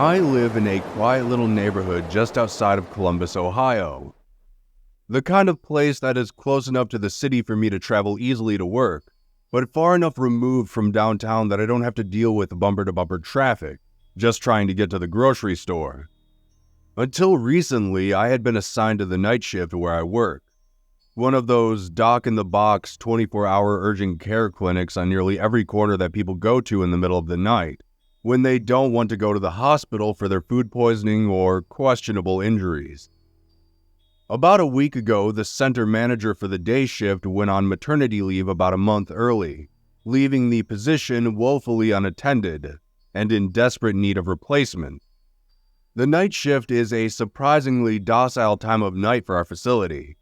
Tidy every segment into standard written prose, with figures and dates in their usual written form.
I live in a quiet little neighborhood just outside of Columbus, Ohio. The kind of place that is close enough to the city for me to travel easily to work, but far enough removed from downtown that I don't have to deal with bumper-to-bumper traffic, just trying to get to the grocery store. Until recently, I had been assigned to the night shift where I work. One of those dock-in-the-box 24-hour urgent care clinics on nearly every corner that people go to in the middle of the night, when they don't want to go to the hospital for their food poisoning or questionable injuries. About a week ago, the center manager for the day shift went on maternity leave about a month early, leaving the position woefully unattended and in desperate need of replacement. The night shift is a surprisingly docile time of night for our facility,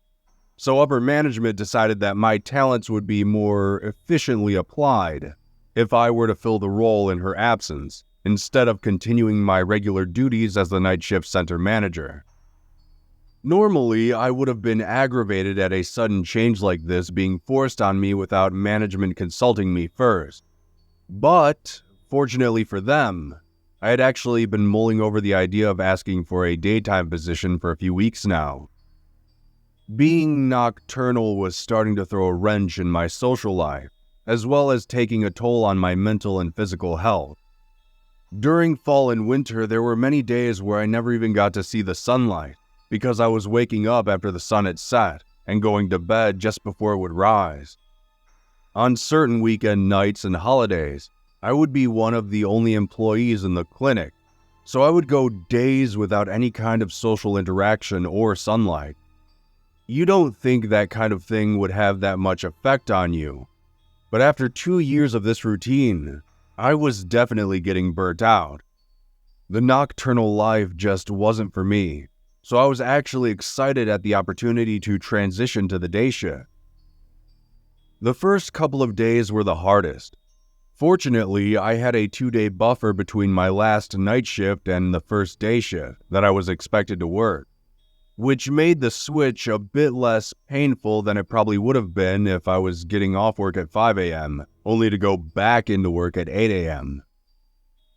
so upper management decided that my talents would be more efficiently applied if I were to fill the role in her absence, instead of continuing my regular duties as the night shift center manager. Normally, I would have been aggravated at a sudden change like this being forced on me without management consulting me first. But, fortunately for them, I had actually been mulling over the idea of asking for a daytime position for a few weeks now. Being nocturnal was starting to throw a wrench in my social life, as well as taking a toll on my mental and physical health. During fall and winter, there were many days where I never even got to see the sunlight, because I was waking up after the sun had set and going to bed just before it would rise. On certain weekend nights and holidays, I would be one of the only employees in the clinic, so I would go days without any kind of social interaction or sunlight. You don't think that kind of thing would have that much effect on you, but after 2 years of this routine, I was definitely getting burnt out. The nocturnal life just wasn't for me, so I was actually excited at the opportunity to transition to the day shift. The first couple of days were the hardest. Fortunately, I had a 2-day buffer between my last night shift and the first day shift that I was expected to work, which made the switch a bit less painful than it probably would have been if I was getting off work at 5 a.m., only to go back into work at 8 a.m.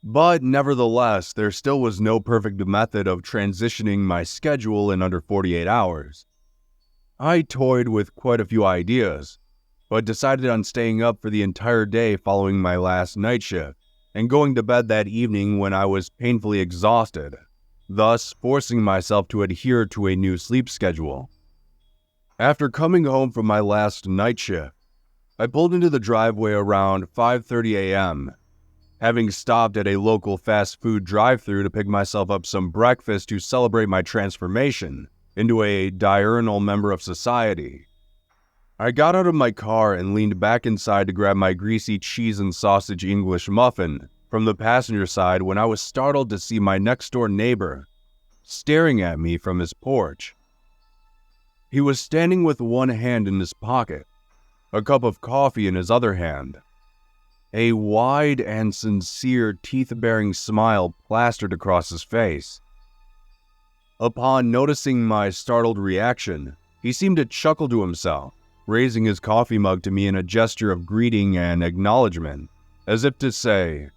But nevertheless, there still was no perfect method of transitioning my schedule in under 48 hours. I toyed with quite a few ideas, but decided on staying up for the entire day following my last night shift and going to bed that evening when I was painfully exhausted, thus forcing myself to adhere to a new sleep schedule. After coming home from my last night shift, I pulled into the driveway around 5:30 a.m., having stopped at a local fast food drive-thru to pick myself up some breakfast to celebrate my transformation into a diurnal member of society. I got out of my car and leaned back inside to grab my greasy cheese and sausage English muffin from the passenger side when I was startled to see my next-door neighbor staring at me from his porch. He was standing with one hand in his pocket, a cup of coffee in his other hand. A wide and sincere teeth-baring smile plastered across his face. Upon noticing my startled reaction, he seemed to chuckle to himself, raising his coffee mug to me in a gesture of greeting and acknowledgement, as if to say,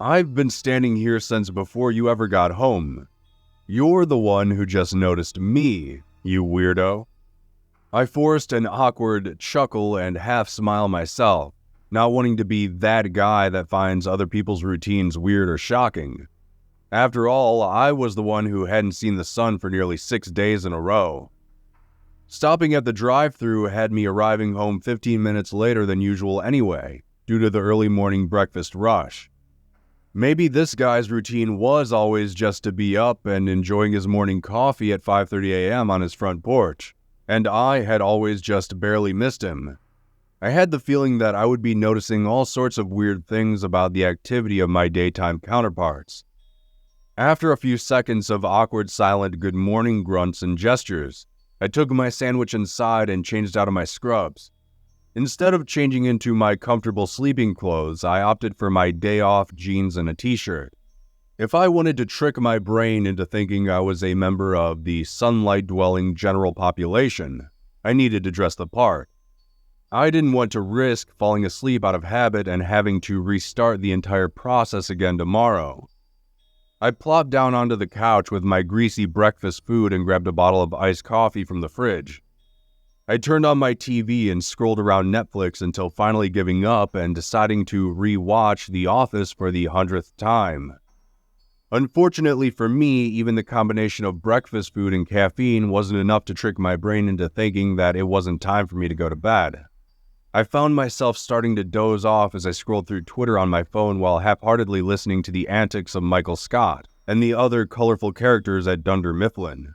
"I've been standing here since before you ever got home. You're the one who just noticed me, you weirdo." I forced an awkward chuckle and half-smile myself, not wanting to be that guy that finds other people's routines weird or shocking. After all, I was the one who hadn't seen the sun for nearly 6 days in a row. Stopping at the drive-thru had me arriving home 15 minutes later than usual anyway, due to the early morning breakfast rush. Maybe this guy's routine was always just to be up and enjoying his morning coffee at 5:30 a.m. on his front porch, and I had always just barely missed him. I had the feeling that I would be noticing all sorts of weird things about the activity of my daytime counterparts. After a few seconds of awkward silent good morning grunts and gestures, I took my sandwich inside and changed out of my scrubs. Instead of changing into my comfortable sleeping clothes, I opted for my day-off jeans and a t-shirt. If I wanted to trick my brain into thinking I was a member of the sunlight-dwelling general population, I needed to dress the part. I didn't want to risk falling asleep out of habit and having to restart the entire process again tomorrow. I plopped down onto the couch with my greasy breakfast food and grabbed a bottle of iced coffee from the fridge. I turned on my TV and scrolled around Netflix until finally giving up and deciding to re-watch The Office for the 100th time. Unfortunately for me, even the combination of breakfast food and caffeine wasn't enough to trick my brain into thinking that it wasn't time for me to go to bed. I found myself starting to doze off as I scrolled through Twitter on my phone while half-heartedly listening to the antics of Michael Scott and the other colorful characters at Dunder Mifflin.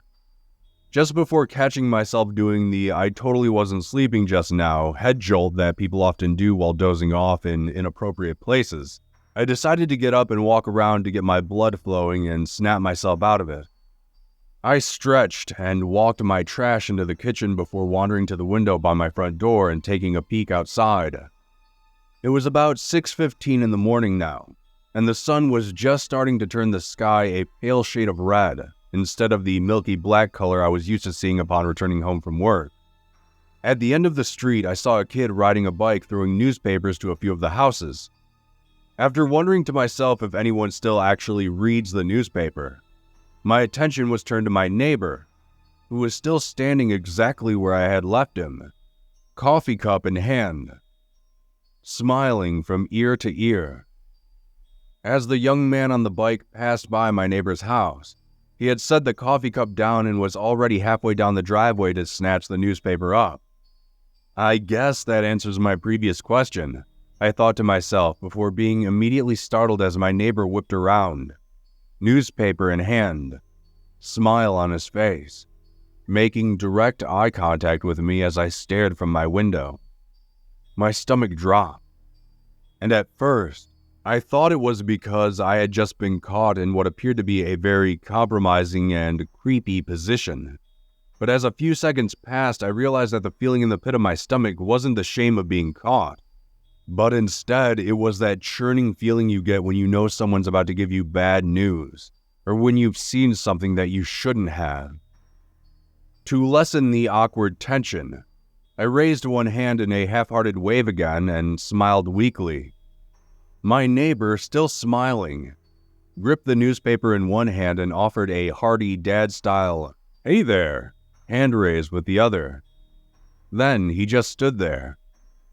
Just before catching myself doing the "I totally wasn't sleeping just now" head jolt that people often do while dozing off in inappropriate places, I decided to get up and walk around to get my blood flowing and snap myself out of it. I stretched and walked my trash into the kitchen before wandering to the window by my front door and taking a peek outside. It was about 6:15 in the morning now, and the sun was just starting to turn the sky a pale shade of red, instead of the milky black color I was used to seeing upon returning home from work. At the end of the street, I saw a kid riding a bike throwing newspapers to a few of the houses. After wondering to myself if anyone still actually reads the newspaper, my attention was turned to my neighbor, who was still standing exactly where I had left him, coffee cup in hand, smiling from ear to ear. As the young man on the bike passed by my neighbor's house, he had set the coffee cup down and was already halfway down the driveway to snatch the newspaper up. I guess that answers my previous question, I thought to myself before being immediately startled as my neighbor whipped around, newspaper in hand, smile on his face, making direct eye contact with me as I stared from my window. My stomach dropped, and at first, I thought it was because I had just been caught in what appeared to be a very compromising and creepy position. But as a few seconds passed, I realized that the feeling in the pit of my stomach wasn't the shame of being caught, but instead it was that churning feeling you get when you know someone's about to give you bad news, or when you've seen something that you shouldn't have. To lessen the awkward tension, I raised one hand in a half-hearted wave again and smiled weakly. My neighbor, still smiling, gripped the newspaper in one hand and offered a hearty dad-style, "Hey there," hand raise with the other. Then he just stood there,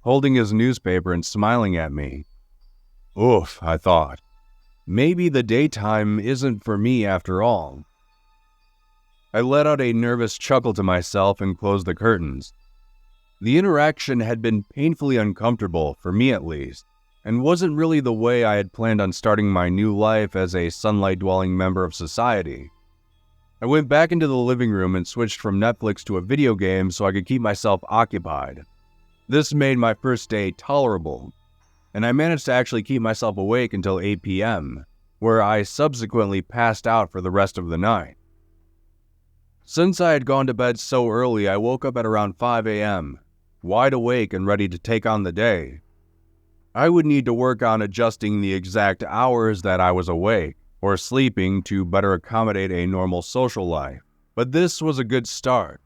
holding his newspaper and smiling at me. Oof, I thought. Maybe the daytime isn't for me after all. I let out a nervous chuckle to myself and closed the curtains. The interaction had been painfully uncomfortable, for me at least, and wasn't really the way I had planned on starting my new life as a sunlight-dwelling member of society. I went back into the living room and switched from Netflix to a video game so I could keep myself occupied. This made my first day tolerable, and I managed to actually keep myself awake until 8 p.m., where I subsequently passed out for the rest of the night. Since I had gone to bed so early, I woke up at around 5 a.m., wide awake and ready to take on the day. I would need to work on adjusting the exact hours that I was awake or sleeping to better accommodate a normal social life, but this was a good start.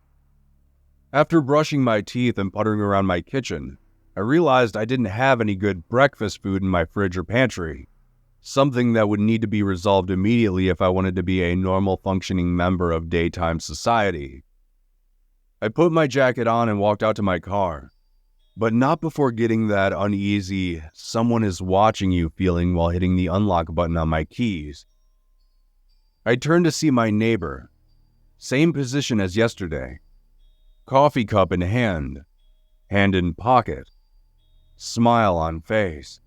After brushing my teeth and puttering around my kitchen, I realized I didn't have any good breakfast food in my fridge or pantry, something that would need to be resolved immediately if I wanted to be a normal functioning member of daytime society. I put my jacket on and walked out to my car, but not before getting that uneasy, someone is watching you feeling while hitting the unlock button on my keys. I turned to see my neighbor, same position as yesterday, coffee cup in hand in pocket, smile on face.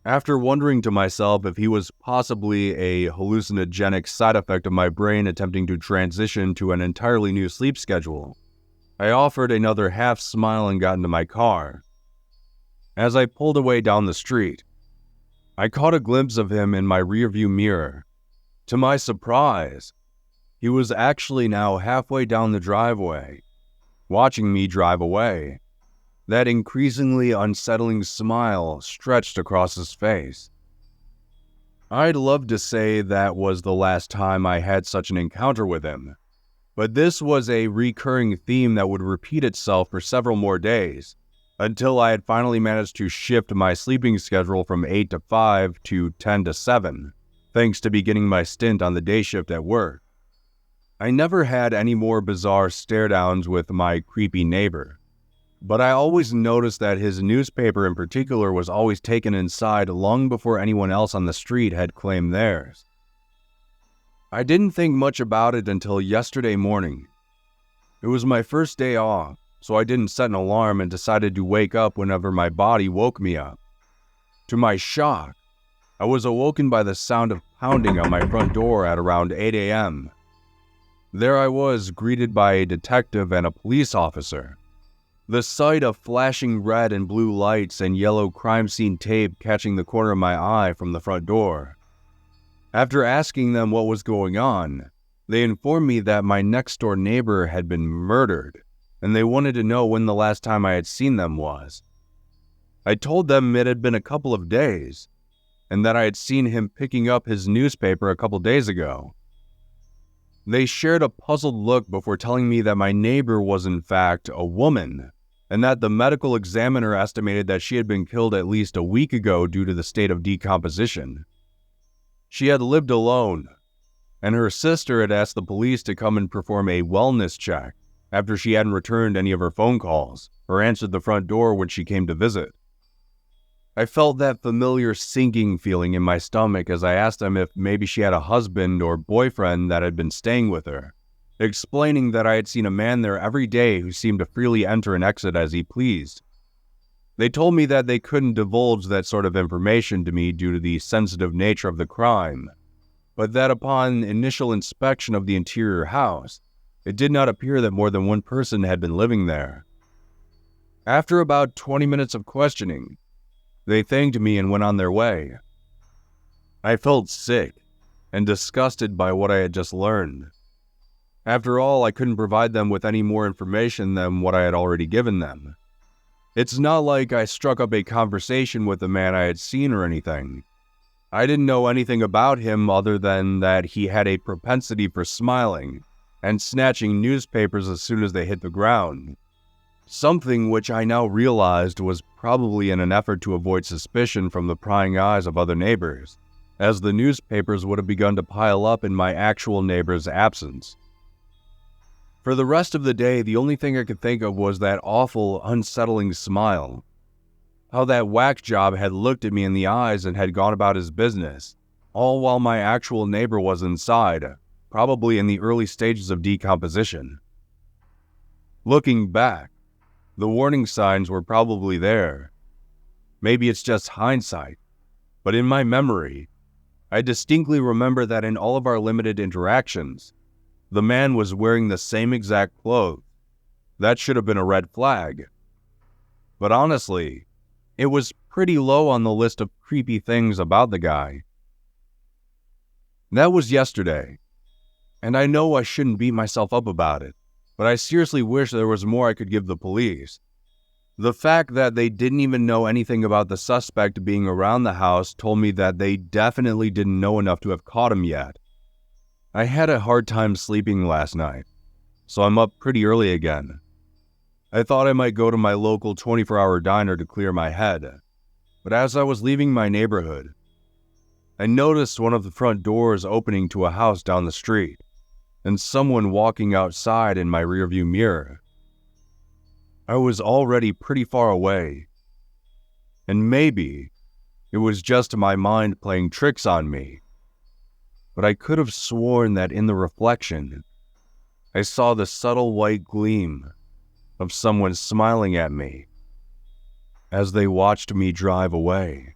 After wondering to myself if he was possibly a hallucinogenic side effect of my brain attempting to transition to an entirely new sleep schedule, I offered another half smile and got into my car. As I pulled away down the street, I caught a glimpse of him in my rearview mirror. To my surprise, he was actually now halfway down the driveway, watching me drive away. That increasingly unsettling smile stretched across his face. I'd love to say that was the last time I had such an encounter with him, but this was a recurring theme that would repeat itself for several more days, until I had finally managed to shift my sleeping schedule from 8 to 5 to 10 to 7. thanks to beginning my stint on the day shift at work. I never had any more bizarre stare-downs with my creepy neighbor, but I always noticed that his newspaper in particular was always taken inside long before anyone else on the street had claimed theirs. I didn't think much about it until yesterday morning. It was my first day off, so I didn't set an alarm and decided to wake up whenever my body woke me up. To my shock, I was awoken by the sound of pounding on my front door at around 8 a.m. There I was, greeted by a detective and a police officer. The sight of flashing red and blue lights and yellow crime scene tape catching the corner of my eye from the front door. After asking them what was going on, they informed me that my next-door neighbor had been murdered, and they wanted to know when the last time I had seen them was. I told them it had been a couple of days, and that I had seen him picking up his newspaper a couple days ago. They shared a puzzled look before telling me that my neighbor was in fact a woman, and that the medical examiner estimated that she had been killed at least a week ago due to the state of decomposition. She had lived alone, and her sister had asked the police to come and perform a wellness check after she hadn't returned any of her phone calls or answered the front door when she came to visit. I felt that familiar sinking feeling in my stomach as I asked them if maybe she had a husband or boyfriend that had been staying with her, explaining that I had seen a man there every day who seemed to freely enter and exit as he pleased. They told me that they couldn't divulge that sort of information to me due to the sensitive nature of the crime, but that upon initial inspection of the interior house, it did not appear that more than one person had been living there. After about 20 minutes of questioning, they thanked me and went on their way. I felt sick and disgusted by what I had just learned. After all, I couldn't provide them with any more information than what I had already given them. It's not like I struck up a conversation with the man I had seen or anything. I didn't know anything about him other than that he had a propensity for smiling and snatching newspapers as soon as they hit the ground. Something which I now realized was probably in an effort to avoid suspicion from the prying eyes of other neighbors, as the newspapers would have begun to pile up in my actual neighbor's absence. For the rest of the day, the only thing I could think of was that awful, unsettling smile. How that whack job had looked at me in the eyes and had gone about his business, all while my actual neighbor was inside, probably in the early stages of decomposition. Looking back, the warning signs were probably there. Maybe it's just hindsight, but in my memory, I distinctly remember that in all of our limited interactions, the man was wearing the same exact clothes. That should have been a red flag. But honestly, it was pretty low on the list of creepy things about the guy. That was yesterday, and I know I shouldn't beat myself up about it, but I seriously wish there was more I could give the police. The fact that they didn't even know anything about the suspect being around the house told me that they definitely didn't know enough to have caught him yet. I had a hard time sleeping last night, so I'm up pretty early again. I thought I might go to my local 24-hour diner to clear my head, but as I was leaving my neighborhood, I noticed one of the front doors opening to a house down the street, and someone walking outside in my rearview mirror. I was already pretty far away, and maybe it was just my mind playing tricks on me, but I could have sworn that in the reflection, I saw the subtle white gleam of someone smiling at me as they watched me drive away.